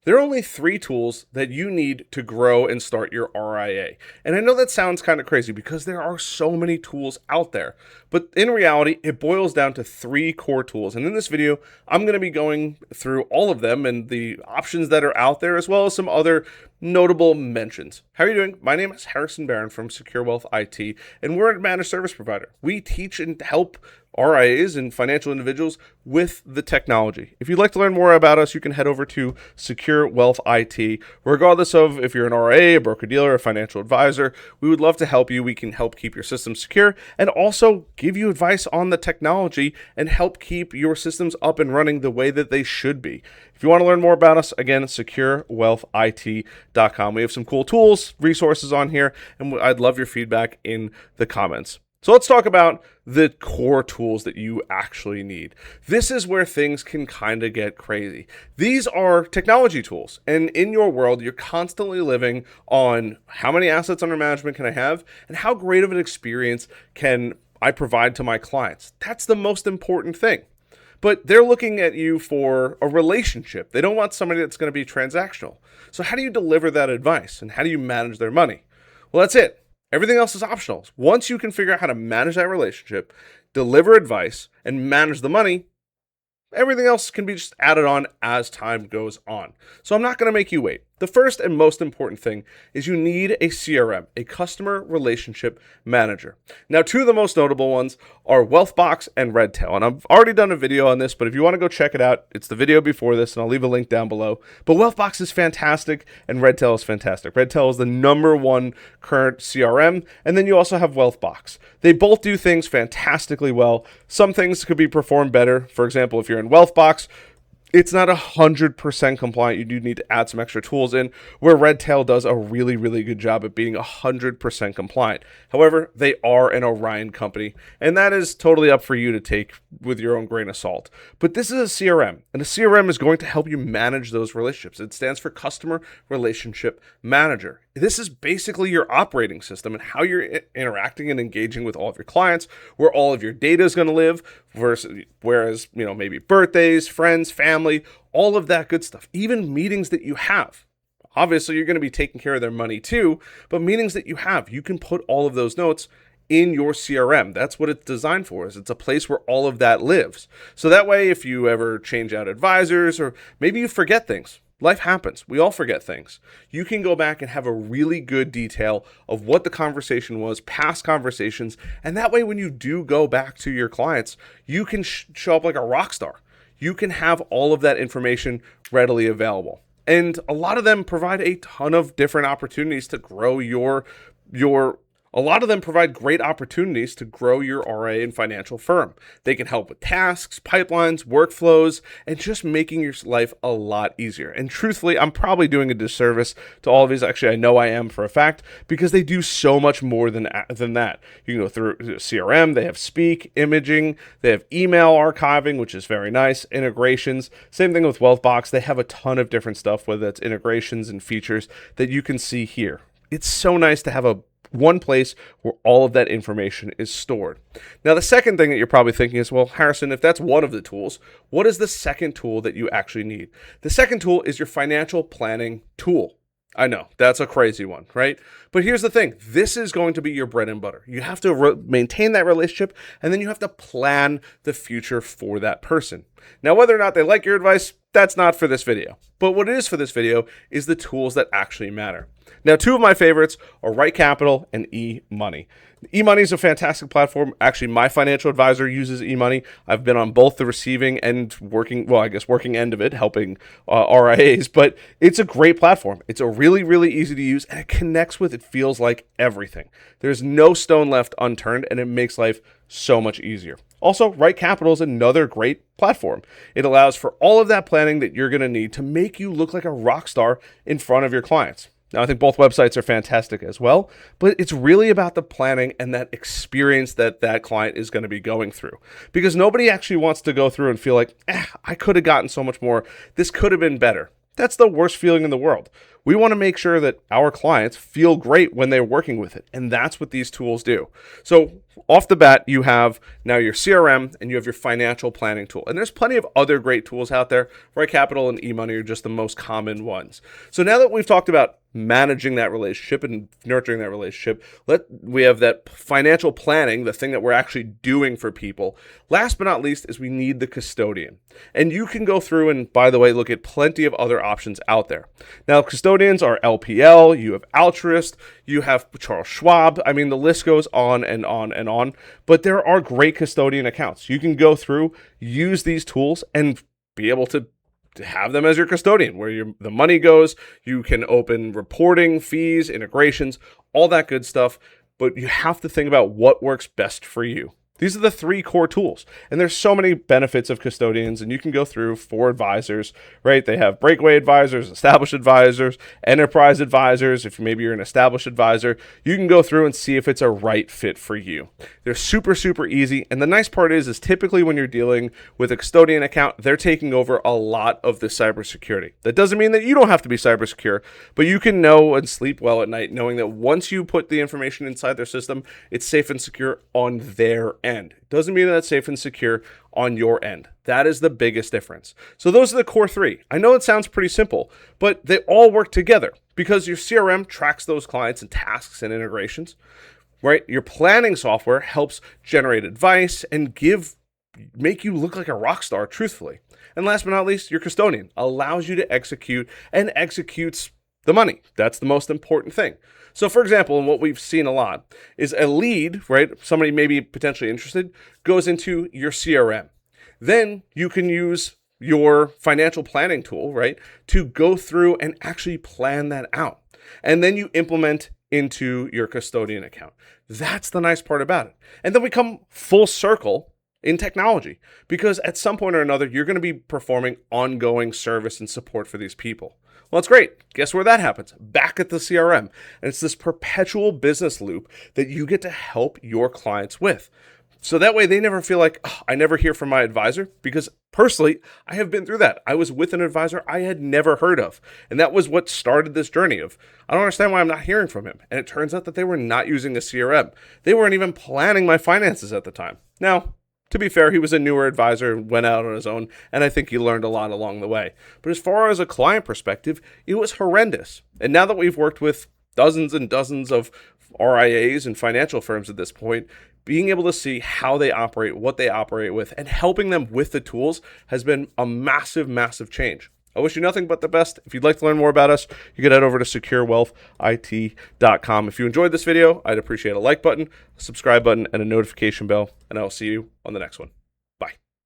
There are only 3 tools that you need to grow and start your RIA. And I know that sounds kind of crazy because there are so many tools out there. But in reality, it boils down to 3 core tools. And in this video, I'm going to be going through all of them and the options that are out there, as well as some other notable mentions. How are you doing? My name is Harrison Barron from Secure Wealth IT, and we're a managed service provider. We teach and help RIAs and financial individuals with the technology. If you'd like to learn more about us, you can head over to Secure Wealth IT. Regardless of if you're an RIA, a broker-dealer, a financial advisor, we would love to help you. We can help keep your systems secure and also give you advice on the technology and help keep your systems up and running the way that they should be. If you want to learn more about us, again, securewealthit.com. We have some cool tools, resources on here, and I'd love your feedback in the comments. So let's talk about the core tools that you actually need. This is where things can kind of get crazy. These are technology tools, and in your world, you're constantly living on how many assets under management can I have, and how great of an experience can I provide to my clients. That's the most important thing. But they're looking at you for a relationship. They don't want somebody that's going to be transactional. So how do you deliver that advice, and how do you manage their money? Well, that's it. Everything else is optional. Once you can figure out how to manage that relationship, deliver advice, and manage the money, everything else can be just added on as time goes on. So I'm not going to make you wait. The first and most important thing is you need a CRM, a customer relationship manager. Now, 2 of the most notable ones are Wealthbox and Redtail. And I've already done a video on this, but if you want to go check it out, it's the video before this, and I'll leave a link down below. But Wealthbox is fantastic, and Redtail is fantastic. Redtail is the #1 current CRM, and then you also have Wealthbox. They both do things fantastically well. Some things could be performed better. For example, if you're in Wealthbox, it's not 100% compliant. You do need to add some extra tools in, where Redtail does a really, really good job at being 100% compliant. However, they are an Orion company, and that is totally up for you to take with your own grain of salt. But this is a CRM, and a CRM is going to help you manage those relationships. It stands for Customer Relationship Manager. This is basically your operating system and how you're interacting and engaging with all of your clients, where all of your data is going to live, whereas maybe birthdays, friends, family, all of that good stuff, even meetings that you have. Obviously, you're going to be taking care of their money too, but meetings that you have, you can put all of those notes in your CRM. That's what it's designed for. Is it's a place where all of that lives. So that way, if you ever change out advisors, or maybe you forget things, life happens. We all forget things. You can go back and have a really good detail of what the conversation was, past conversations, and that way when you do go back to your clients, you can show up like a rock star. You can have all of that information readily available. And a lot of them provide a ton of different opportunities to grow a lot of them provide great opportunities to grow your RIA and financial firm. They can help with tasks, pipelines, workflows, and just making your life a lot easier. And truthfully, I'm probably doing a disservice to all of these. Actually, I know I am for a fact, because they do so much more than that. You can go through CRM, they have Speak, imaging, they have email archiving, which is very nice, integrations. Same thing with Wealthbox. They have a ton of different stuff, whether it's integrations and features that you can see here. It's so nice to have one place where all of that information is stored. Now, the second thing that you're probably thinking is, well, Harrison, if that's one of the tools, what is the second tool that you actually need? The second tool is your financial planning tool. I know, that's a crazy one, right? But here's the thing. This is going to be your bread and butter. You have to maintain that relationship, and then you have to plan the future for that person. Now, whether or not they like your advice, that's not for this video. But what it is for this video is the tools that actually matter. Now, 2 of my favorites are RightCapital and eMoney. eMoney is a fantastic platform. Actually, my financial advisor uses eMoney. I've been on both the receiving and working end of it, helping RIAs, but it's a great platform. It's a really, really easy to use, and it connects with, it feels like, everything. There's no stone left unturned, and it makes life so much easier. Also, RightCapital is another great platform. It allows for all of that planning that you're going to need to make you look like a rock star in front of your clients. Now, I think both websites are fantastic as well, but it's really about the planning and that experience that that client is going to be going through. Because nobody actually wants to go through and feel like, I could have gotten so much more. This could have been better. That's the worst feeling in the world. We want to make sure that our clients feel great when they're working with it. And that's what these tools do. So off the bat, you have now your CRM and you have your financial planning tool. And there's plenty of other great tools out there. RightCapital and eMoney are just the most common ones. So now that we've talked about managing that relationship and nurturing that relationship, we have that financial planning, the thing that we're actually doing for people. Last but not least is we need the custodian. And you can go through and, by the way, look at plenty of other options out there. Now, custodians are LPL, you have Altruist, you have Charles Schwab. I mean, the list goes on and on and on, but there are great custodian accounts. You can go through, use these tools, and be able to have them as your custodian, where the money goes. You can open reporting, fees, integrations, all that good stuff. But you have to think about what works best for you. These are the 3 core tools. And there's so many benefits of custodians, and you can go through for advisors, right? They have breakaway advisors, established advisors, enterprise advisors. If maybe you're an established advisor, you can go through and see if it's a right fit for you. They're super, super easy. And the nice part is typically when you're dealing with a custodian account, they're taking over a lot of the cybersecurity. That doesn't mean that you don't have to be cyber secure, but you can know and sleep well at night knowing that once you put the information inside their system, it's safe and secure on their end. It doesn't mean that it's safe and secure on your end. That is the biggest difference. So those are the core 3. I know it sounds pretty simple, but they all work together because your CRM tracks those clients and tasks and integrations, right? Your planning software helps generate advice and make you look like a rock star, truthfully. And last but not least, your custodian allows you to execute and executes the money. That's the most important thing. So for example, and what we've seen a lot is a lead, right? Somebody maybe potentially interested goes into your CRM. Then you can use your financial planning tool, right? To go through and actually plan that out. And then you implement into your custodian account. That's the nice part about it. And then we come full circle in technology, because at some point or another, you're going to be performing ongoing service and support for these people. Well, that's great. Guess where that happens? Back at the CRM. And it's this perpetual business loop that you get to help your clients with. So that way they never feel like, oh, I never hear from my advisor, because personally, I have been through that. I was with an advisor I had never heard of. And that was what started this journey of, I don't understand why I'm not hearing from him. And it turns out that they were not using a CRM. They weren't even planning my finances at the time. Now, to be fair, he was a newer advisor and went out on his own, and I think he learned a lot along the way. But as far as a client perspective, it was horrendous. And now that we've worked with dozens and dozens of RIAs and financial firms at this point, being able to see how they operate, what they operate with, and helping them with the tools has been a massive, massive change. I wish you nothing but the best. If you'd like to learn more about us, you can head over to securewealthit.com. If you enjoyed this video, I'd appreciate a like button, a subscribe button, and a notification bell, and I'll see you on the next one.